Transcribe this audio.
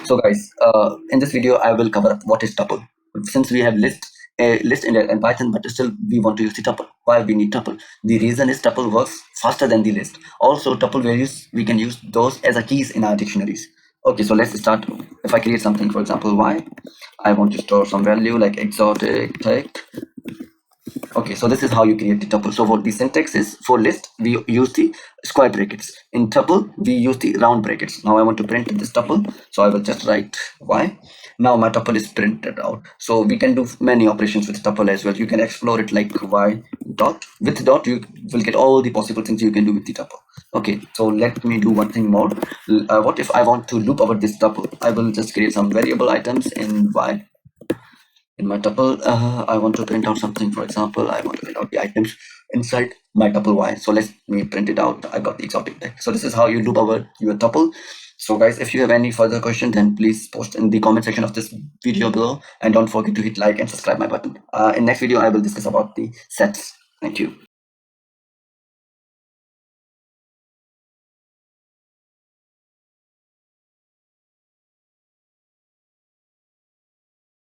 So guys, in this video, I will cover what is tuple. Since we have a list in Python, but still we want to use the tuple. Why we need tuple? The reason is tuple works faster than the list. Also, tuple values, we can use those as a keys in our dictionaries. Okay, so let's start. If I create something, for example, y, I want to store some value like exotic tech. Okay, so this is how you create the tuple. So what the syntax is, for list, we use the square brackets. In tuple, we use the round brackets. Now I want to print this tuple, so I will just write y. Now my tuple is printed out. So we can do many operations with tuple as well. You can explore it like y dot. With dot, you will get all the possible things you can do with the tuple. Okay, so let me do one thing more. What if I want to loop over this tuple? I will just create some variable items in y. In my tuple, I want to print out something. For example, I want to print out the items inside my tuple y. So let me print it out. I got the exotic deck. So this is how you loop over your tuple. So guys, if you have any further question, then please post in the comment section of this video below, and don't forget to hit like and subscribe my button. In next video, I will discuss about the sets. Thank you.